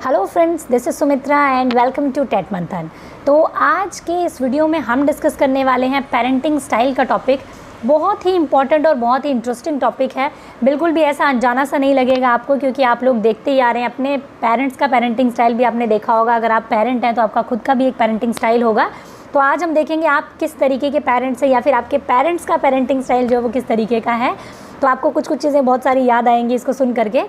Hello friends, this is Sumitra and welcome to TET Manthan. तो आज के इस वीडियो में हम डिस्कस करने वाले हैं पेरेंटिंग स्टाइल का टॉपिक। बहुत ही इंपॉर्टेंट और बहुत ही इंटरेस्टिंग टॉपिक है। बिल्कुल भी ऐसा अनजाना सा नहीं लगेगा आपको, क्योंकि आप लोग देखते ही आ रहे हैं। अपने पेरेंट्स का पेरेंटिंग स्टाइल भी आपने देखा होगा। अगर आप पेरेंट हैं तो आपका खुद का भी एक पेरेंटिंग स्टाइल होगा। तो आज हम देखेंगे आप किस तरीके के पेरेंट्स हैं, या फिर आपके पेरेंट्स का पेरेंटिंग स्टाइल जो है वो किस तरीके का है। तो आपको कुछ कुछ चीज़ें बहुत सारी याद आएंगी इसको सुन करके।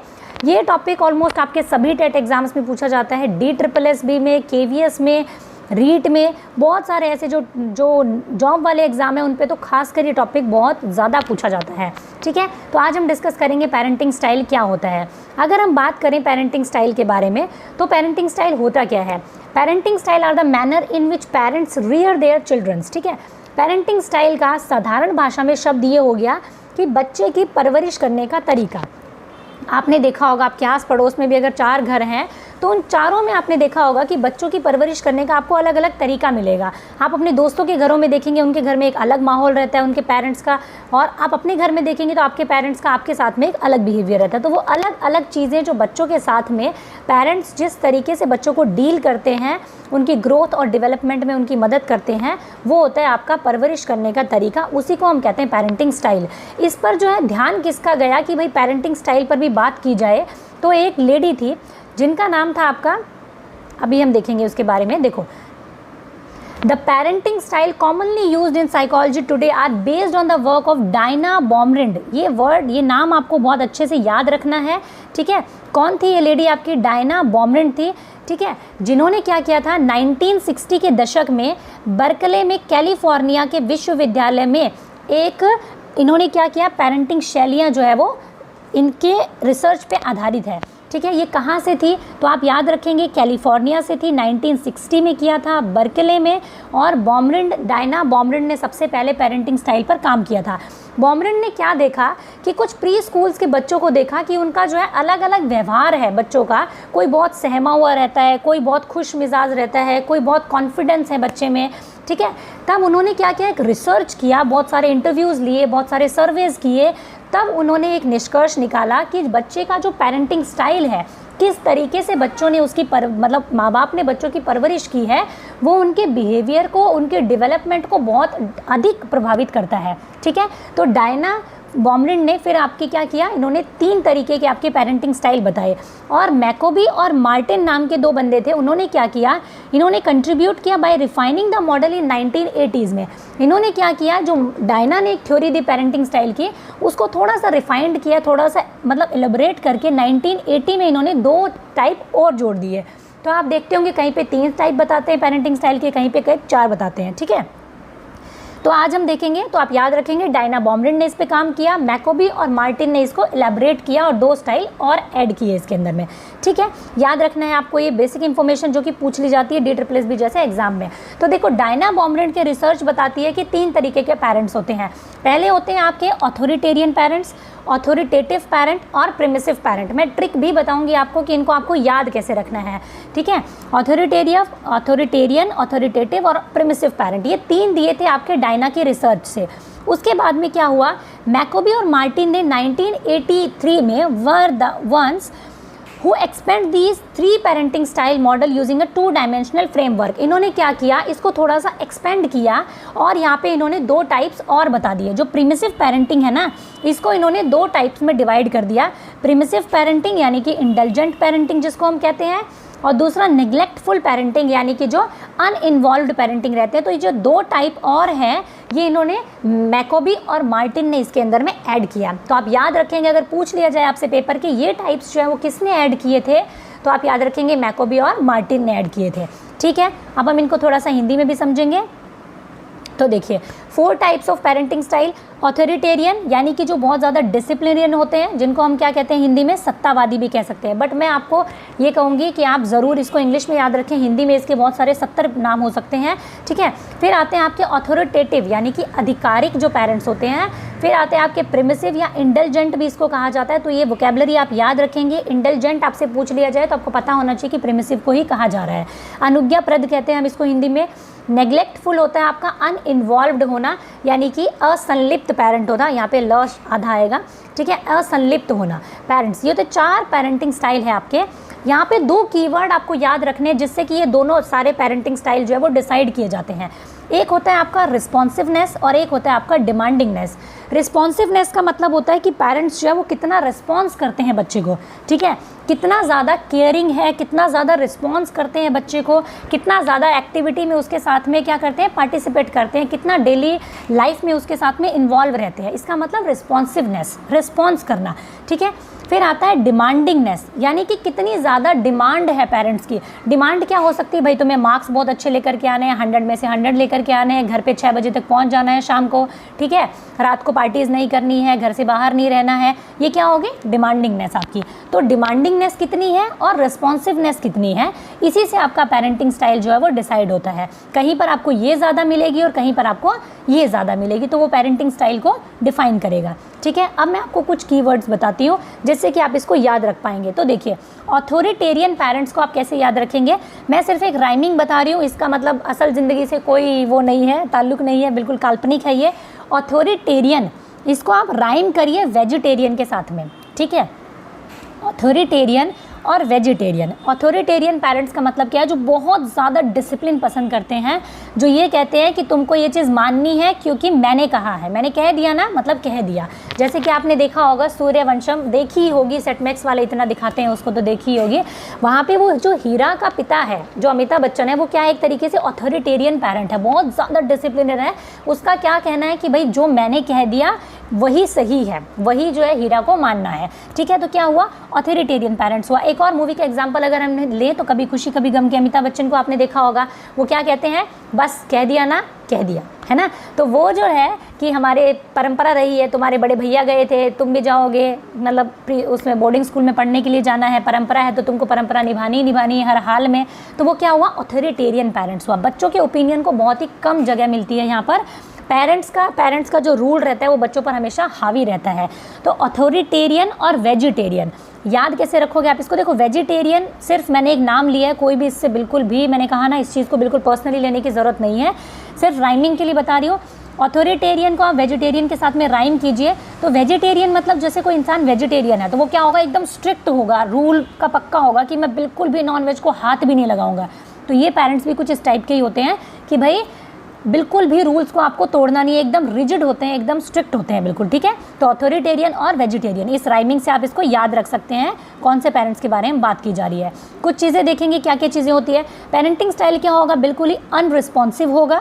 ये टॉपिक ऑलमोस्ट आपके सभी टेट एग्जाम्स में पूछा जाता है, DSSS में, KVS में, रीट में। बहुत सारे ऐसे जो जॉब वाले एग्जाम है उन पे तो खासकर ये टॉपिक बहुत ज़्यादा पूछा जाता है। ठीक है, तो आज हम डिस्कस करेंगे पेरेंटिंग स्टाइल क्या होता है। अगर हम बात करें पेरेंटिंग स्टाइल के बारे में, तो पेरेंटिंग स्टाइल होता क्या है। Parenting style are the manner in which parents rear their childrens. ठीक है, पेरेंटिंग स्टाइल का साधारण भाषा में शब्द ये हो गया कि बच्चे की परवरिश करने का तरीका। आपने देखा होगा आपके आस पड़ोस में भी अगर 4 घर हैं तो उन चारों में आपने देखा होगा कि बच्चों की परवरिश करने का आपको अलग अलग तरीका मिलेगा। आप अपने दोस्तों के घरों में देखेंगे, उनके घर में एक अलग माहौल रहता है उनके पेरेंट्स का, और आप अपने घर में देखेंगे तो आपके पेरेंट्स का आपके साथ में एक अलग बिहेवियर रहता है। तो वो अलग अलग चीज़ें जो बच्चों के साथ में पेरेंट्स जिस तरीके से बच्चों को डील करते हैं, उनकी ग्रोथ और डेवलपमेंट में उनकी मदद करते हैं, वो होता है आपका परवरिश करने का तरीका। उसी को हम कहते हैं पेरेंटिंग स्टाइल। इस पर जो है ध्यान किसका गया कि भाई पेरेंटिंग स्टाइल पर भी बात की जाए, तो एक लेडी थी जिनका नाम था आपका, अभी हम देखेंगे उसके बारे में। देखो, the parenting style commonly used in psychology today are based on the work of Diana Baumrind. ये नाम आपको बहुत अच्छे से याद रखना है। ठीक है, कौन थी ये लेडी आपकी? डायना बॉमरिंड थी। ठीक है, जिन्होंने क्या किया था 1960 के दशक में बर्कले में कैलिफोर्निया के विश्वविद्यालय में इन्होंने क्या किया, पेरेंटिंग शैलियाँ जो है वो इनके रिसर्च पे आधारित है। ठीक है, ये कहाँ से थी तो आप याद रखेंगे कैलिफोर्निया से थी। 1960 में किया था बर्कले में, और डायना बॉमरिंड ने सबसे पहले पेरेंटिंग स्टाइल पर काम किया था। बॉमरिंड ने क्या देखा कि कुछ प्री स्कूल्स के बच्चों को देखा कि उनका जो है अलग अलग व्यवहार है बच्चों का। कोई बहुत सहमा हुआ रहता है, कोई बहुत खुश मिजाज रहता है, कोई बहुत कॉन्फिडेंस है बच्चे में। ठीक है, तब उन्होंने क्या किया, एक रिसर्च किया, बहुत सारे इंटरव्यूज़ लिए, बहुत सारे सर्वेज़ किए। तब उन्होंने एक निष्कर्ष निकाला कि बच्चे का जो पेरेंटिंग स्टाइल है, किस तरीके से बच्चों ने उसकी मतलब माँ बाप ने बच्चों की परवरिश की है, वो उनके बिहेवियर को, उनके डेवलपमेंट को बहुत अधिक प्रभावित करता है। ठीक है, तो डायना बॉमरिंड ने फिर आपके क्या किया, इन्होंने 3 तरीके के आपके पेरेंटिंग स्टाइल बताए। और मैकोबी और मार्टिन नाम के 2 बंदे थे, उन्होंने क्या किया, इन्होंने कंट्रीब्यूट किया by refining the model in 1980s में। इन्होंने क्या किया, जो डायना ने एक थ्योरी दी पेरेंटिंग स्टाइल की, उसको थोड़ा सा रिफाइंड किया, थोड़ा सा मतलब एलिब्रेट करके 1980 में इन्होंने 2 टाइप और जोड़ दिए। तो आप देखते होंगे कहीं पे 3 टाइप बताते हैं पेरेंटिंग स्टाइल के, कहीं पे 4 बताते हैं। ठीक है, तो आज हम देखेंगे, तो आप याद रखेंगे डायना बॉमरिंड ने इस पे काम किया, मैकोबी और मार्टिन ने इसको एलैबोरेट किया और 2 स्टाइल और ऐड किए इसके अंदर में। ठीक है, याद रखना है आपको ये बेसिक इन्फॉर्मेशन जो कि पूछ ली जाती है DSSS भी जैसे एग्जाम में। तो देखो, डायना बॉमरिंड के रिसर्च बताती है कि 3 तरीके के पेरेंट्स होते हैं। पहले होते हैं आपके ऑथोरिटेरियन पेरेंट्स, ऑथोरिटेटिव पेरेंट और प्रिमिसिव पेरेंट। मैं ट्रिक भी बताऊंगी आपको कि इनको आपको याद कैसे रखना है। ठीक है, ऑथोरिटेरियन, ऑथोरिटेटिव और प्रिमिसिव पेरेंट, ये 3 दिए थे आपके डायना की रिसर्च से। उसके बाद में क्या हुआ, मैकोबी और मार्टिन ने 1983 में were the ones who expand these 3 parenting style model using a 2-dimensional framework। इन्होंने क्या किया, इसको थोड़ा सा एक्सपेंड किया और यहाँ पे इन्होंने 2 टाइप्स और बता दिए। जो प्रिमिसिव पेरेंटिंग है ना, इसको इन्होंने 2 टाइप्स में डिवाइड कर दिया। प्रिमिसिव पेरेंटिंग यानी कि इंडल्जेंट पेरेंटिंग जिसको हम कहते हैं, और दूसरा नेग्लेक्टफुल पेरेंटिंग यानी कि जो अनइन्वॉल्व्ड पेरेंटिंग रहते हैं। तो ये जो 2 टाइप और हैं, ये इन्होंने मैकोबी और मार्टिन ने इसके अंदर में ऐड किया। तो आप याद रखेंगे, अगर पूछ लिया जाए आपसे पेपर के ये टाइप्स जो है वो किसने ऐड किए थे, तो आप याद रखेंगे मैकोबी और मार्टिन ने ऐड किए थे। ठीक है, अब हम इनको थोड़ा सा हिंदी में भी समझेंगे। तो देखिए, 4 types of parenting style. Authoritarian यानी कि जो बहुत ज़्यादा डिसिप्लिनरियन होते हैं, जिनको हम क्या कहते हैं हिंदी में, सत्तावादी भी कह सकते हैं। बट मैं आपको ये कहूँगी कि आप ज़रूर इसको इंग्लिश में याद रखें, हिंदी में इसके बहुत सारे 70 नाम हो सकते हैं। ठीक है, फिर आते हैं आपके ऑथोरिटेटिव यानी कि आधिकारिक जो पेरेंट्स होते हैं। फिर आते हैं आपके प्रिमिसिव या इंडल्जेंट भी इसको कहा जाता है। तो ये वोकेबलरी आप याद रखेंगे। इंडल्जेंट आपसे पूछ लिया जाए तो आपको पता होना चाहिए कि प्रिमिसिव को ही कहा जा रहा है। अनुज्ञाप्रद कहते हैं हम इसको हिंदी में। नेग्लेक्टफुल होता है आपका अनइन्वॉल्व्ड होना, यानी कि असंलिप्त पेरेंट होना, यहाँ पे ल आधा आएगा। ठीक है, असंलिप्त होना पेरेंट्स। ये तो 4 पेरेंटिंग स्टाइल है आपके। यहाँ पे 2 कीवर्ड आपको याद रखने हैं जिससे कि ये दोनों सारे पेरेंटिंग स्टाइल जो है वो डिसाइड किए जाते हैं। एक होता है आपका रिस्पॉन्सिवनेस और एक होता है आपका डिमांडिंगनेस। रिस्पॉन्सिवनेस का मतलब होता है कि पेरेंट्स जो है वो कितना रिस्पॉन्स करते हैं बच्चे को, ठीक है, कितना ज़्यादा केयरिंग है, कितना ज़्यादा रिस्पॉन्स करते हैं बच्चे को, कितना ज़्यादा एक्टिविटी में उसके साथ में क्या करते हैं, पार्टिसिपेट करते हैं, कितना डेली लाइफ में उसके साथ में इन्वॉल्व रहते हैं। इसका मतलब रिस्पॉन्सिवनेस, रिस्पॉन्स करना, ठीक है। फिर आता है डिमांडिंगनेस, यानी कि कितनी ज़्यादा डिमांड है पेरेंट्स की। डिमांड क्या हो सकती है, भाई तुम्हें मार्क्स बहुत अच्छे लेकर के आने हैं, 100 में से 100 लेकर के आने हैं, घर पे 6 बजे तक पहुंच जाना है शाम को, ठीक है, रात को पार्टीज़ नहीं करनी है, घर से बाहर नहीं रहना है। ये क्या होगी, डिमांडिंगनेस आपकी। तो डिमांडिंगनेस कितनी है और रिस्पॉन्सिवनेस कितनी है, इसी से आपका पेरेंटिंग स्टाइल जो है वो डिसाइड होता है। कहीं पर आपको ये ज़्यादा मिलेगी और कहीं पर आपको ये ज़्यादा मिलेगी, तो वो पेरेंटिंग स्टाइल को डिफाइन करेगा, ठीक है। अब मैं आपको कुछ कीवर्ड्स बताती हूँ जिससे कि आप इसको याद रख पाएंगे। तो देखिए, ऑथोरिटेरियन पेरेंट्स को आप कैसे याद रखेंगे, मैं सिर्फ एक राइमिंग बता रही हूँ, इसका मतलब असल ज़िंदगी से कोई वो नहीं है, ताल्लुक़ नहीं है, बिल्कुल काल्पनिक है ये। ऑथोरिटेरियन, इसको आप राइम करिए वेजिटेरियन के साथ में, ठीक है। ऑथोरिटेरियन और वेजिटेरियन। ऑथोरिटेरियन पेरेंट्स का मतलब क्या है, जो बहुत ज़्यादा डिसिप्लिन पसंद करते हैं, जो ये कहते हैं कि तुमको ये चीज़ माननी है क्योंकि मैंने कहा है, मैंने कह दिया ना, मतलब कह दिया। जैसे कि आपने देखा होगा सूर्यवंशम, देखी ही होगी, सेट मैक्स वाले इतना दिखाते हैं उसको, तो देखी ही होगी। वहाँ पे वो जो हीरा का पिता है, जो अमिताभ बच्चन है, वो क्या है, एक तरीके से ऑथोरिटेरियन पेरेंट है, बहुत ज़्यादा डिसिप्लिनर है। उसका क्या कहना है कि भाई जो मैंने कह दिया वही सही है, वही जो है हीरा को मानना है, ठीक है। तो क्या हुआ, ऑथोरिटेरियन पेरेंट्स हुआ। एक और मूवी का एग्जांपल अगर हमने ले तो कभी खुशी कभी गम के अमिताभ बच्चन को आपने देखा होगा, वो क्या कहते हैं, बस कह दिया ना, कह दिया, है ना। तो वो जो है कि हमारे परंपरा रही है, तुम्हारे बड़े भैया गए थे, तुम भी जाओगे, मतलब उसमें बोर्डिंग स्कूल में पढ़ने के लिए जाना है, परंपरा है तो तुमको परंपरा निभानी ही निभानी है हर हाल में। तो वो क्या हुआ, ऑथोरिटेरियन पेरेंट्स हुआ। बच्चों के ओपिनियन को बहुत ही कम जगह मिलती है यहाँ पर। पेरेंट्स का जो रूल रहता है वो बच्चों पर हमेशा हावी रहता है। तो ऑथोरिटेरियन और वेजिटेरियन याद कैसे रखोगे आप इसको, देखो वेजिटेरियन सिर्फ मैंने एक नाम लिया है, कोई भी इससे बिल्कुल भी, मैंने कहा ना, इस चीज़ को बिल्कुल पर्सनली लेने की ज़रूरत नहीं है, सिर्फ राइमिंग के लिए बता रही हूँ। ऑथोरिटेरियन को आप वेजिटेरियन के साथ में राइम कीजिए। तो वेजिटेरियन मतलब जैसे कोई इंसान वेजिटेरियन है तो वो क्या होगा, एकदम स्ट्रिक्ट होगा, रूल का पक्का होगा कि मैं बिल्कुल भी नॉनवेज को हाथ भी नहीं लगाऊंगा। तो ये पेरेंट्स भी कुछ इस टाइप के ही होते हैं कि भाई बिल्कुल भी रूल्स को आपको तोड़ना नहीं है, एकदम रिजिड होते हैं, एकदम स्ट्रिक्ट होते हैं, बिल्कुल, ठीक है। तो ऑथोरिटेरियन और वेजिटेरियन, इस राइमिंग से आप इसको याद रख सकते हैं कौन से पेरेंट्स के बारे में बात की जा रही है। कुछ चीज़ें देखेंगे, क्या क्या चीज़ें होती है। पेरेंटिंग स्टाइल क्या होगा, बिल्कुल ही अनरिस्पॉन्सिव होगा,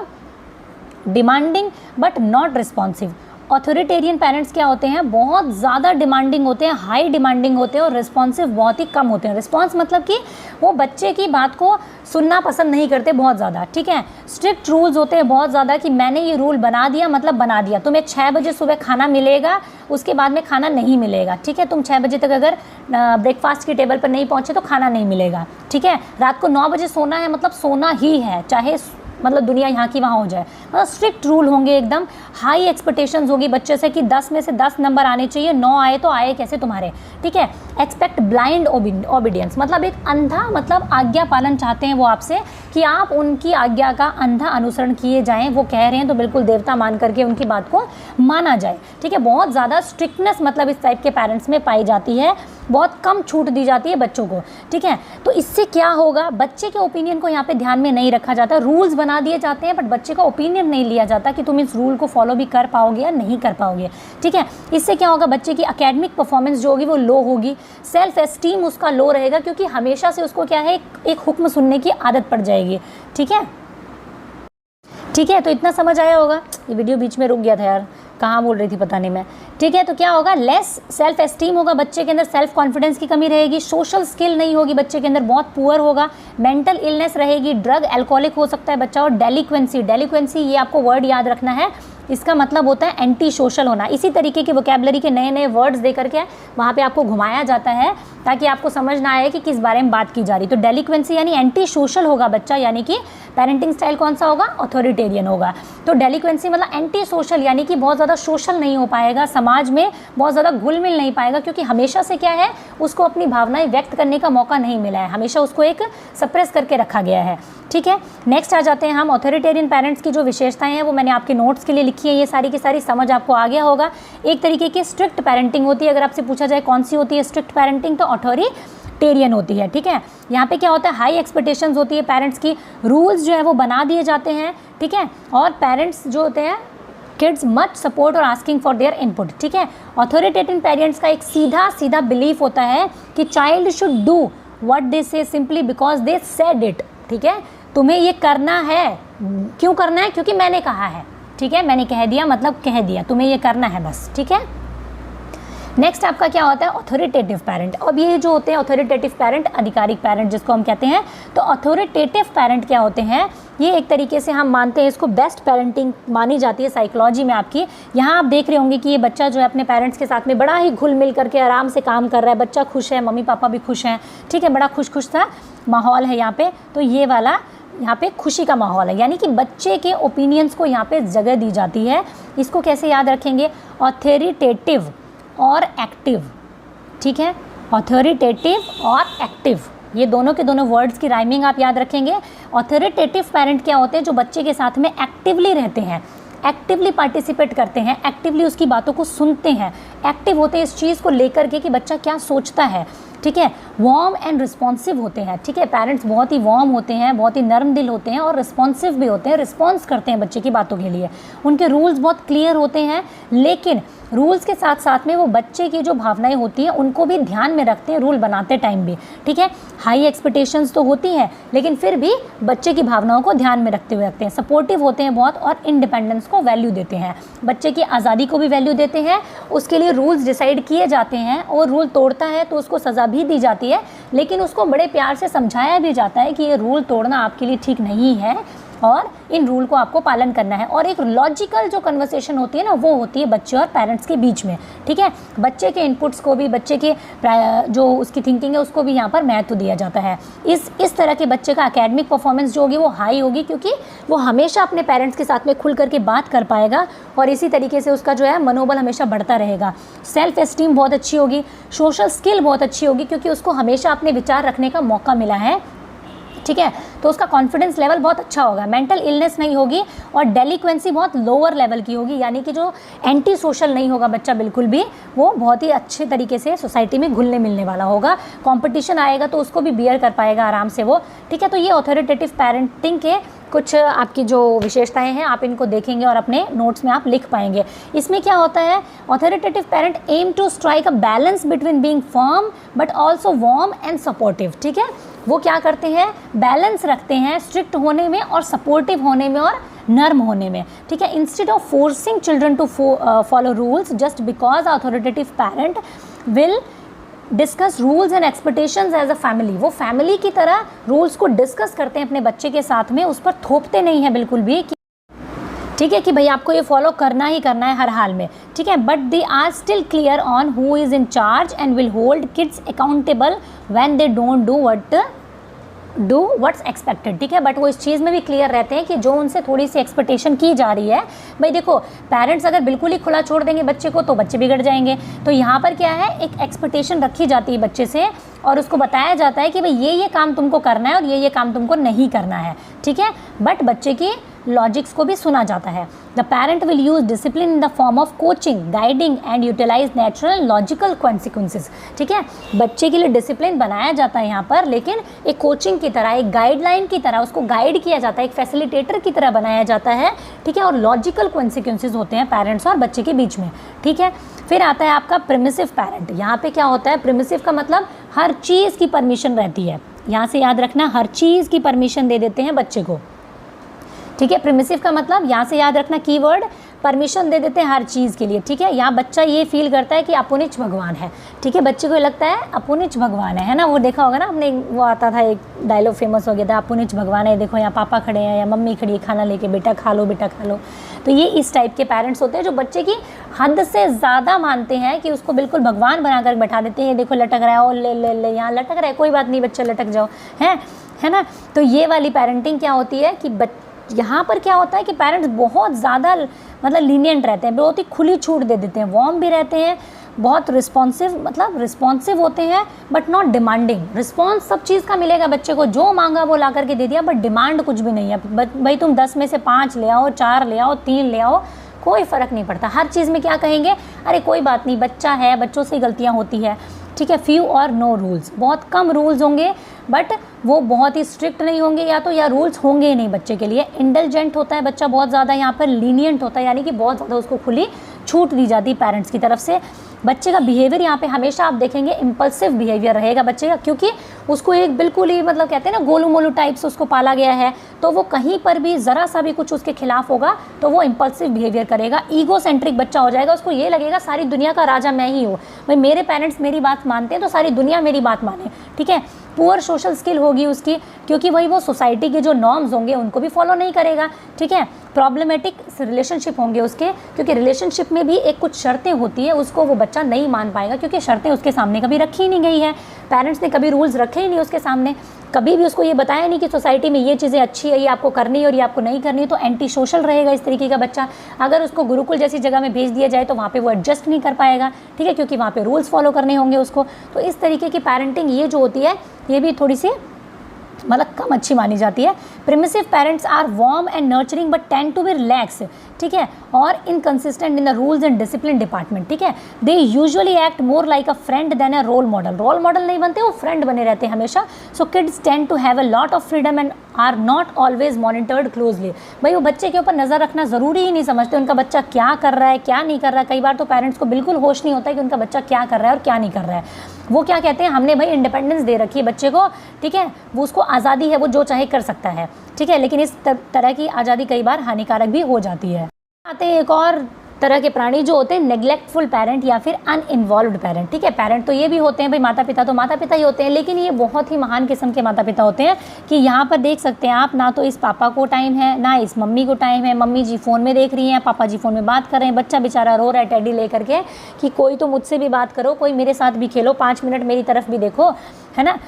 demanding but not responsive. Authoritarian parents क्या होते हैं, बहुत ज़्यादा डिमांडिंग होते हैं, हाई डिमांडिंग होते हैं, और रिस्पॉन्सिव बहुत ही कम होते हैं। रिस्पॉन्स मतलब कि वो बच्चे की बात को सुनना पसंद नहीं करते बहुत ज़्यादा, ठीक है। स्ट्रिक्ट रूल्स होते हैं बहुत ज़्यादा कि मैंने ये रूल बना दिया मतलब बना दिया, तुम्हें 6 बजे सुबह खाना मिलेगा, उसके बाद में खाना नहीं मिलेगा, ठीक है। तुम 6 बजे तक अगर ब्रेकफास्ट की टेबल पर नहीं पहुँचे तो खाना नहीं मिलेगा, ठीक है। रात को 9 बजे सोना है मतलब सोना ही है, चाहे मतलब दुनिया यहाँ की वहाँ हो जाए। मतलब स्ट्रिक्ट रूल होंगे, एकदम हाई एक्सपेक्टेशंस होगी बच्चे से कि 10 में से 10 नंबर आने चाहिए, 9 आए तो आए कैसे तुम्हारे, ठीक है। एक्सपेक्ट ब्लाइंड ओबीडियंस, मतलब एक अंधा, मतलब आज्ञा पालन चाहते हैं वो आपसे कि आप उनकी आज्ञा का अंधा अनुसरण किए जाएं। वो कह रहे हैं तो बिल्कुल देवता मान करके उनकी बात को माना जाए, ठीक है। बहुत ज़्यादा स्ट्रिक्टनेस मतलब इस टाइप के पेरेंट्स में पाई जाती है, बहुत कम छूट दी जाती है बच्चों को, ठीक है। तो इससे क्या होगा, बच्चे के ओपिनियन को यहाँ पे ध्यान में नहीं रखा जाता। रूल्स बना दिए जाते हैं बट बच्चे का ओपिनियन नहीं लिया जाता कि तुम इस रूल को फॉलो भी कर पाओगे या नहीं कर पाओगे, ठीक है। इससे क्या होगा, बच्चे की एकेडमिक परफॉर्मेंस जो होगी वो लो होगी, सेल्फ एस्टीम उसका लो रहेगा, क्योंकि हमेशा से उसको क्या है, एक हुक्म सुनने की आदत पड़ जाएगी, ठीक है। ठीक है, तो इतना समझ आया होगा। ये वीडियो बीच में रुक गया था यार, कहाँ बोल रही थी पता नहीं मैं, ठीक है। तो क्या होगा, लेस सेल्फ एस्टीम होगा बच्चे के अंदर, सेल्फ कॉन्फिडेंस की कमी रहेगी, सोशल स्किल नहीं होगी बच्चे के अंदर, बहुत पुअर होगा, मेंटल इलनेस रहेगी, ड्रग एल्कोहलिक हो सकता है बच्चा, और डेलिक्वेंसी ये आपको वर्ड याद रखना है, इसका मतलब होता है एंटी सोशल होना। इसी तरीके के वोकैबुलरी के नए नए वर्ड्स दे करके वहाँ पे आपको घुमाया जाता है ताकि आपको समझ ना आए कि किस बारे में बात की जा रही। तो डेलिक्वेंसी यानी एंटी सोशल होगा बच्चा, यानी कि पेरेंटिंग स्टाइल कौन सा होगा, ऑथोरिटेरियन होगा। तो डेलिक्वेंसी मतलब एंटी सोशल, यानी कि बहुत ज़्यादा सोशल नहीं हो पाएगा, समाज में बहुत ज़्यादा घुल मिल नहीं पाएगा, क्योंकि हमेशा से क्या है, उसको अपनी भावनाएं व्यक्त करने का मौका नहीं मिला है, हमेशा उसको एक सप्रेस करके रखा गया है, ठीक है। नेक्स्ट आ जाते हैं हम, ऑथोरिटेरियन पेरेंट्स की जो विशेषताएं हैं वो मैंने आपके नोट्स के लिए लिखी है, ये सारी की सारी समझ आपको आ गया होगा। एक तरीके की स्ट्रिक्ट पेरेंटिंग होती है, अगर आपसे पूछा जाए कौन सी होती है स्ट्रिक्ट पेरेंटिंग, तो टेरियन होती है, ठीक है। यहाँ पे क्या होता है, हाई एक्सपेक्टेशंस होती है पेरेंट्स की, रूल्स जो है वो बना दिए जाते हैं, ठीक है। और पेरेंट्स जो होते हैं, किड्स मच सपोर्ट और आस्किंग फॉर देयर इनपुट, ठीक है। ऑथोरिटेटिव पेरेंट्स का एक सीधा बिलीफ होता है कि child should do what they say simply because they said it, ठीक है। तुम्हें ये करना है, क्यों करना है, क्योंकि मैंने कहा है, ठीक है। मैंने कह दिया मतलब कह दिया, तुम्हें ये करना है बस, ठीक है। नेक्स्ट आपका क्या होता है, ऑथोरिटेटिव पेरेंट। अब ये जो होते हैं ऑथोरिटेटिव पेरेंट, आधिकारिक पेरेंट जिसको हम कहते हैं, तो ऑथोरिटेटिव पेरेंट क्या होते हैं, ये एक तरीके से हम मानते हैं इसको बेस्ट पेरेंटिंग मानी जाती है साइकोलॉजी में आपकी। यहाँ आप देख रहे होंगे कि ये बच्चा जो है अपने पेरेंट्स के साथ में बड़ा ही घुल मिल करके आराम से काम कर रहा है, बच्चा खुश है, मम्मी पापा भी खुश हैं, ठीक है, बड़ा खुश सा माहौल है यहाँ पे। तो ये वाला यहाँ पे खुशी का माहौल है, यानी कि बच्चे के ओपिनियंस को यहाँ पे जगह दी जाती है। इसको कैसे याद रखेंगे, ऑथोरिटेटिव और एक्टिव, ठीक है। ऑथोरिटेटिव और एक्टिव, ये दोनों के दोनों वर्ड्स की राइमिंग आप याद रखेंगे। ऑथोरिटेटिव पेरेंट क्या होते हैं, जो बच्चे के साथ में एक्टिवली रहते हैं, एक्टिवली पार्टिसिपेट करते हैं, एक्टिवली उसकी बातों को सुनते हैं, एक्टिव होते हैं इस चीज़ को लेकर के कि बच्चा क्या सोचता है, ठीक है। वार्म एंड रिस्पॉन्सिव होते हैं, ठीक है। पेरेंट्स बहुत ही वार्म होते हैं, बहुत ही नरम दिल होते हैं और रिस्पॉन्सिव भी होते हैं, रिस्पॉन्स करते हैं बच्चे की बातों के लिए। उनके रूल्स बहुत क्लियर होते हैं, लेकिन रूल्स के साथ साथ में वो बच्चे की जो भावनाएं होती हैं उनको भी ध्यान में रखते हैं रूल बनाते टाइम भी, ठीक है। हाई एक्सपेक्टेशंस तो होती हैं, लेकिन फिर भी बच्चे की भावनाओं को ध्यान में रखते हुए रखते हैं। सपोर्टिव होते हैं बहुत और इंडिपेंडेंस को वैल्यू देते हैं, बच्चे की आज़ादी को भी वैल्यू देते हैं। उसके लिए रूल्स डिसाइड किए जाते हैं और रूल तोड़ता है तो उसको सज़ा भी दी जाती है, लेकिन उसको बड़े प्यार से समझाया भी जाता है कि ये रूल तोड़ना आपके लिए ठीक नहीं है और इन रूल को आपको पालन करना है। और एक लॉजिकल जो कन्वर्सेशन होती है ना, वो होती है बच्चे और पेरेंट्स के बीच में, ठीक है। बच्चे के इनपुट्स को भी, बच्चे के जो उसकी थिंकिंग है उसको भी यहाँ पर महत्व दिया जाता है। इस तरह के बच्चे का एकेडमिक परफॉर्मेंस जो होगी वो हाई होगी, क्योंकि वो हमेशा अपने पेरेंट्स के साथ में खुल करके बात कर पाएगा और इसी तरीके से उसका जो है मनोबल हमेशा बढ़ता रहेगा। सेल्फ एस्टीम बहुत अच्छी होगी, सोशल स्किल बहुत अच्छी होगी, क्योंकि उसको हमेशा अपने विचार रखने का मौका मिला है, ठीक है। तो उसका कॉन्फिडेंस लेवल बहुत अच्छा होगा, मेंटल इलनेस नहीं होगी और डेलिक्वेंसी बहुत लोअर लेवल की होगी, यानी कि जो एंटी सोशल नहीं होगा बच्चा बिल्कुल भी, वो बहुत ही अच्छे तरीके से सोसाइटी में घुलने मिलने वाला होगा। कंपटीशन आएगा तो उसको भी बियर कर पाएगा आराम से वो, ठीक है। तो ये ऑथोरिटेटिव पेरेंटिंग के कुछ आपकी जो विशेषताएं हैं आप इनको देखेंगे और अपने नोट्स में आप लिख पाएंगे। इसमें क्या होता है, authoritative parent aim to strike a balance between being firm but also warm and supportive, ठीक है। वो क्या करते हैं, बैलेंस रखते हैं स्ट्रिक्ट होने में और सपोर्टिव होने में और नर्म होने में, ठीक है। Instead of forcing children to follow rules just because authoritative parent will discuss rules and expectations as a family. वो फैमिली की तरह रूल्स को डिस्कस करते हैं अपने बच्चे के साथ में, उस पर थोपते नहीं हैं बिल्कुल भी, ठीक है, कि भाई आपको ये फॉलो करना ही करना है हर हाल में, ठीक है। But they are still clear on who is in charge and will hold kids accountable when they don't do what's expected, ठीक है। बट वो इस चीज़ में भी क्लियर रहते हैं कि जो उनसे थोड़ी सी एक्सपेक्टेशन की जा रही है, भाई देखो पेरेंट्स अगर बिल्कुल ही खुला छोड़ देंगे बच्चे को तो बच्चे बिगड़ जाएंगे। तो यहाँ पर क्या है, एक एक्सपेक्टेशन रखी जाती है बच्चे से और उसको बताया जाता है कि भाई ये काम तुमको करना है और ये काम तुमको नहीं करना है, ठीक है। बट बच्चे की लॉजिक्स को भी सुना जाता है। The parent will use discipline in the form of coaching, guiding and utilize natural logical consequences, ठीक है। बच्चे के लिए डिसिप्लिन बनाया जाता है यहाँ पर, लेकिन एक कोचिंग की तरह, एक गाइडलाइन की तरह उसको गाइड किया जाता है, एक फैसिलिटेटर की तरह बनाया जाता है, ठीक है। और लॉजिकल कॉन्सिक्वेंसेस होते हैं पेरेंट्स और बच्चे के बीच में, ठीक है। फिर आता है आपका प्रिमिसिव पेरेंट। यहाँ पे क्या होता है, प्रिमिसिव का मतलब हर चीज़ की परमिशन रहती है, यहाँ से याद रखना, हर चीज़ की परमिशन दे देते हैं बच्चे को, ठीक है। प्रिमिसिव का मतलब यहाँ से याद रखना कीवर्ड, परमिशन दे देते हैं हर चीज़ के लिए, ठीक है। यहाँ बच्चा ये फील करता है कि अपुनिच भगवान है, ठीक है। बच्चे को लगता है अपुनिच भगवान है ना। वो देखा होगा ना हमने, वो आता था एक डायलॉग फेमस हो गया था, अपुनिच भगवान है, देखो यहाँ पापा खड़े हैं या मम्मी खड़ी है खाना लेके, बेटा खा लो बेटा खा लो। तो ये इस टाइप के पेरेंट्स होते हैं जो बच्चे की हद से ज़्यादा मानते हैं, कि उसको बिल्कुल भगवान बना कर बैठा देते हैं। देखो लटक रहा है, और ले ले ले यहाँ लटक रहा है, कोई बात नहीं बच्चा लटक जाओ, है ना। तो ये वाली पेरेंटिंग क्या होती है कि यहाँ पर क्या होता है कि पेरेंट्स बहुत ज़्यादा मतलब लीनियंट रहते हैं, बहुत ही खुली छूट दे देते हैं, वार्म भी रहते हैं, बहुत रिस्पॉन्सिव होते हैं बट नॉट डिमांडिंग। रिस्पॉन्स सब चीज़ का मिलेगा बच्चे को, जो मांगा वो ला करके दे दिया, बट डिमांड कुछ भी नहीं है। भाई तुम 10 में से 5 ले आओ, 4 ले आओ, 3 ले आओ, कोई फ़र्क नहीं पड़ता। हर चीज़ में क्या कहेंगे, अरे कोई बात नहीं, बच्चा है, बच्चों से गलतियाँ होती है। ठीक है, फ्यू और नो रूल्स, बहुत कम रूल्स होंगे, बट वो बहुत ही स्ट्रिक्ट नहीं होंगे या रूल्स होंगे ही नहीं बच्चे के लिए। इंडल्जेंट होता है बच्चा बहुत ज़्यादा, यहाँ पर लीनियंट होता है, यानी कि बहुत ज़्यादा उसको खुली छूट दी जाती है पेरेंट्स की तरफ से। बच्चे का बिहेवियर यहाँ पे हमेशा आप देखेंगे इम्पल्सिव बिहेवियर रहेगा बच्चे का, क्योंकि उसको एक बिल्कुल ही मतलब कहते हैं ना गोलू मोलू टाइप से उसको पाला गया है, तो वो कहीं पर भी ज़रा सा भी कुछ उसके खिलाफ होगा तो वो इम्पल्सिव बिहेवियर करेगा, ईगो सेंट्रिक बच्चा हो जाएगा। उसको ये लगेगा सारी दुनिया का राजा मैं ही हूँ, भाई मेरे पेरेंट्स मेरी बात मानते हैं तो सारी दुनिया मेरी बात माने, ठीक है। पुअर सोशल स्किल होगी उसकी, क्योंकि वही वो सोसाइटी के जो नॉर्म्स होंगे उनको भी फॉलो नहीं करेगा, ठीक है। प्रॉब्लमेटिक रिलेशनशिप होंगे उसके, क्योंकि रिलेशनशिप में भी एक कुछ शर्तें होती है, उसको वो बच्चा नहीं मान पाएगा, क्योंकि शर्तें उसके सामने कभी रखी ही नहीं गई है, पेरेंट्स ने कभी रूल्स रखे ही नहीं उसके सामने, कभी भी उसको ये बताया नहीं कि सोसाइटी में ये चीज़ें अच्छी है, ये आपको करनी है और ये आपको नहीं करनी है, तो एंटी सोशल रहेगा इस तरीके का बच्चा। अगर उसको गुरुकुल जैसी जगह में भेज दिया जाए तो वहाँ पे वो एडजस्ट नहीं कर पाएगा, ठीक है, क्योंकि वहाँ पे रूल्स फॉलो करने होंगे उसको। तो इस तरीके की पेरेंटिंग ये जो होती है ये भी थोड़ी सी मतलब कम अच्छी मानी जाती है। Permissive parents are warm and nurturing but tend to be relax, ठीक है, और inconsistent in the rules and discipline department, ठीक है। They usually act more like a friend than a role model, role model नहीं बनते, वो friend बने रहते हैं हमेशा। So kids tend to have a lot of freedom and are not always monitored closely, भाई वो बच्चे के ऊपर नज़र रखना ज़रूरी ही नहीं समझते, उनका बच्चा क्या कर रहा है क्या नहीं कर रहा है। कई बार तो पेरेंट्स को बिल्कुल होश नहीं होता है कि उनका बच्चा क्या कर रहा है और क्या नहीं कर रहा है। वो क्या कहते हैं, हमने भाई इंडिपेंडेंस दे रखी है बच्चे को, ठीक है, वो उसको आज़ादी है, वो जो चाहे कर सकता है, ठीक है, लेकिन इस तरह की आज़ादी कई बार हानिकारक भी हो जाती है। आते हैं एक और तरह के प्राणी जो होते हैं नेग्लेक्टफुल पेरेंट या फिर अनइन्वॉल्व्ड पेरेंट, ठीक है। पेरेंट तो ये भी होते हैं भाई, माता पिता तो माता पिता ही होते हैं, लेकिन ये बहुत ही महान किस्म के माता पिता होते हैं कि यहाँ पर देख सकते हैं आप, ना तो इस पापा को टाइम है ना इस मम्मी को टाइम है, मम्मी जी फ़ोन में देख रही हैं, पापा जी फ़ोन में बात कर रहे हैं, बच्चा बेचारा रो रहा है टेडी लेकर के कि कोई तो मुझसे भी बात करो, कोई मेरे साथ भी खेलो, 5 मिनट मेरी तरफ भी देखो, है ना।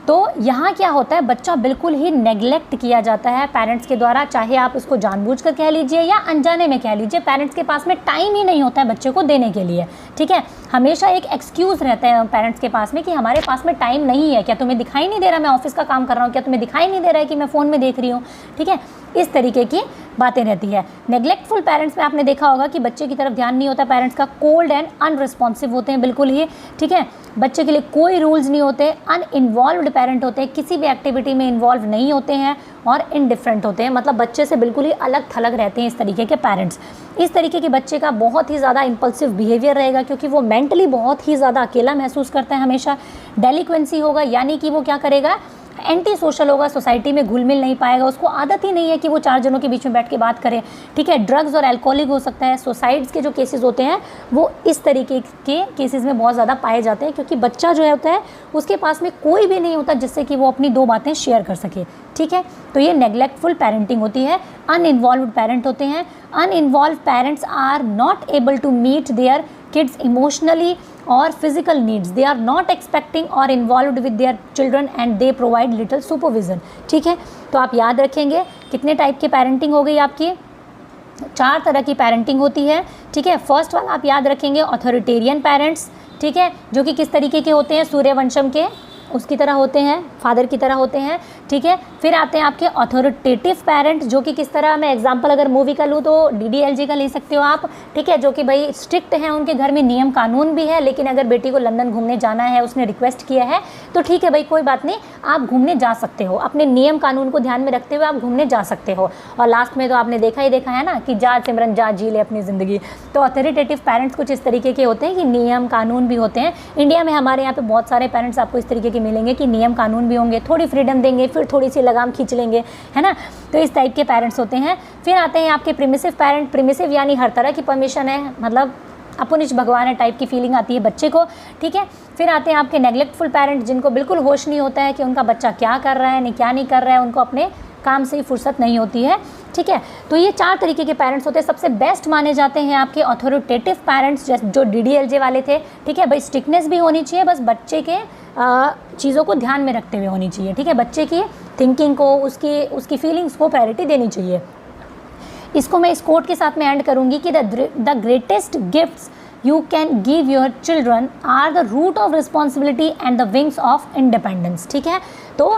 तो यहाँ क्या होता है, बच्चा बिल्कुल ही नेग्लेक्ट किया जाता है पेरेंट्स के द्वारा, चाहे आप इसको जानबूझकर कह लीजिए या अनजाने में कह लीजिए। पेरेंट्स के पास में टाइम ही नहीं होता है बच्चे को देने के लिए, ठीक है। हमेशा एक एक्सक्यूज़ रहता है पेरेंट्स के पास में कि हमारे पास में टाइम नहीं है, क्या तुम्हें दिखाई नहीं दे रहा मैं ऑफिस का काम कर रहा हूँ, क्या तुम्हें दिखाई नहीं दे रहा है कि मैं फ़ोन में देख रही हूँ, ठीक है। इस तरीके की बातें रहती है। नेग्लेक्टफुल पेरेंट्स में आपने देखा होगा कि बच्चे की तरफ ध्यान नहीं होता पेरेंट्स का, कोल्ड एंड अनरिस्पॉन्सिव होते हैं बिल्कुल ही, ठीक है। बच्चे के लिए कोई रूल्स नहीं होते, अनइन्वॉल्व्ड पेरेंट होते हैं, किसी भी एक्टिविटी में इन्वॉल्व नहीं होते हैं और इनडिफरेंट होते हैं, मतलब बच्चे से बिल्कुल ही अलग थलग रहते हैं इस तरीके के पेरेंट्स। इस तरीके के बच्चे का बहुत ही ज़्यादा इम्पल्सिव बिहेवियर रहेगा, क्योंकि वो मेंटली बहुत ही ज़्यादा अकेला महसूस करता है हमेशा। डेलिक्वेंसी होगा, यानी कि वो क्या करेगा, एंटी सोशल होगा, सोसाइटी में घुल मिल नहीं पाएगा, उसको आदत ही नहीं है कि वो 4 जनों के बीच में बैठ के बात करे, ठीक है। ड्रग्स और अल्कोहलिक हो सकता है। सुसाइड्स के जो केसेस होते हैं वो इस तरीके के केसेस में बहुत ज़्यादा पाए जाते हैं, क्योंकि बच्चा जो होता है उसके पास में कोई भी नहीं होता जिससे कि वो अपनी 2 बातें शेयर कर सके, ठीक है। तो ये नेग्लेक्टफुल पेरेंटिंग होती है। अनइन्वॉल्व्ड पेरेंट होते हैं, uninvolved parents are not able to meet their kids emotionally or physical needs, they are not expecting or involved with their children and they provide little supervision, ठीक है। तो आप याद रखेंगे कितने टाइप के पेरेंटिंग हो गई आपकी, 4 तरह की पेरेंटिंग होती है, ठीक है। फर्स्ट वाला आप याद रखेंगे ऑथोरिटेरियन पेरेंट्स, ठीक है, जो कि किस तरीके के होते हैं, सूर्यवंशम के उसकी तरह होते हैं, फादर की तरह होते हैं, ठीक है। फिर आते हैं आपके अथॉरिटेटिव पेरेंट, जो कि किस तरह, मैं एग्जांपल अगर मूवी का लूँ तो DDLJ का ले सकते हो आप, ठीक है, जो कि भाई स्ट्रिक्ट हैं, उनके घर में नियम कानून भी है, लेकिन अगर बेटी को लंदन घूमने जाना है, उसने रिक्वेस्ट किया है तो ठीक है भाई, कोई बात नहीं, आप घूमने जा सकते हो, अपने नियम कानून को ध्यान में रखते हुए आप घूमने जा सकते हो। और लास्ट में तो आपने देखा ही देखा है ना कि जा सिमरन जा, जी ले अपनी ज़िंदगी। तो अथॉरिटेटिव पेरेंट्स कुछ इस तरीके के होते हैं कि नियम कानून भी होते हैं। इंडिया में हमारे यहाँ पे बहुत सारे पेरेंट्स आपको इस तरीके के मिलेंगे कि नियम कानून भी होंगे, थोड़ी फ्रीडम देंगे, फिर थोड़ी सी लगाम खींच लेंगे, है ना। तो इस टाइप के पेरेंट्स होते हैं। फिर आते हैं आपके प्रिमिसिव पेरेंट, प्रिमिसिव यानी हर तरह की परमिशन है, मतलब अपुनिश भगवान है टाइप की फीलिंग आती है बच्चे को, ठीक है। फिर आते हैं आपके नेग्लेक्टफुल पेरेंट, जिनको बिल्कुल होश नहीं होता है कि उनका बच्चा क्या कर रहा है नहीं क्या नहीं कर रहा है, उनको अपने काम से ही फुर्सत नहीं होती है, ठीक है। तो ये 4 तरीके के पेरेंट्स होते हैं। सबसे बेस्ट माने जाते हैं आपके अथॉरिटेटिव पेरेंट्स, जो DDLJ वाले थे, ठीक है भाई। स्ट्रिक्टनेस भी होनी चाहिए, बस बच्चे के चीज़ों को ध्यान में रखते हुए होनी चाहिए, ठीक है। बच्चे की थिंकिंग को, उसकी फीलिंग्स को प्रायोरिटी देनी चाहिए। इसको मैं इस कोट के साथ में एंड करूँगी कि the greatest gifts you can give your children are the root of responsibility and the wings of independence, ठीक है। तो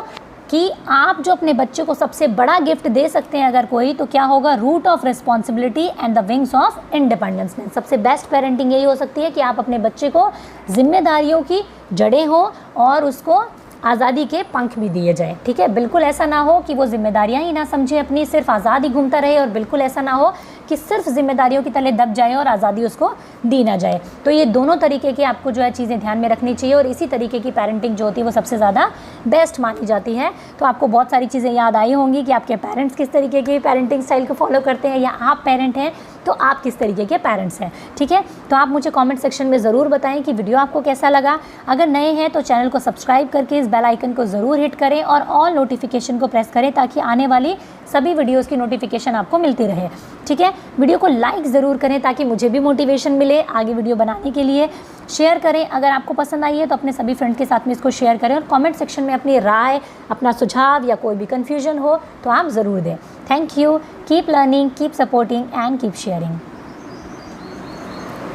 कि आप जो अपने बच्चे को सबसे बड़ा गिफ्ट दे सकते हैं अगर कोई, तो क्या होगा, root of responsibility and the wings of independence. सबसे बेस्ट पेरेंटिंग यही हो सकती है कि आप अपने बच्चे को जिम्मेदारियों की जड़ें हो और उसको आज़ादी के पंख भी दिए जाए। ठीक है, बिल्कुल ऐसा ना हो कि वो जिम्मेदारियां ही ना समझे अपनी, सिर्फ आज़ाद ही घूमता रहे, और बिल्कुल ऐसा ना हो कि सिर्फ जिम्मेदारियों की तले दब जाए और आज़ादी उसको दी ना जाए। तो ये दोनों तरीके की आपको जो है चीज़ें ध्यान में रखनी चाहिए, और इसी तरीके की पेरेंटिंग जो होती है वो सबसे ज़्यादा बेस्ट मानी जाती है। तो आपको बहुत सारी चीज़ें याद आई होंगी कि आपके पेरेंट्स किस तरीके की पेरेंटिंग स्टाइल को फॉलो करते हैं, या आप पेरेंट हैं तो आप किस तरीके के पेरेंट्स हैं। ठीक है, तो आप मुझे कमेंट सेक्शन में ज़रूर बताएं कि वीडियो आपको कैसा लगा। अगर नए हैं तो चैनल को सब्सक्राइब करके इस बेल आइकन को ज़रूर हिट करें और ऑल नोटिफिकेशन को प्रेस करें, ताकि आने वाली सभी वीडियोस की नोटिफिकेशन आपको मिलती रहे। ठीक है, वीडियो को लाइक ज़रूर करें ताकि मुझे भी मोटिवेशन मिले आगे वीडियो बनाने के लिए। शेयर करें, अगर आपको पसंद आई है तो अपने सभी फ्रेंड्स के साथ में इसको शेयर करें, और कमेंट सेक्शन में अपनी राय, अपना सुझाव या कोई भी कन्फ्यूजन हो तो आप ज़रूर दें। Thank you, keep learning, keep supporting and keep sharing.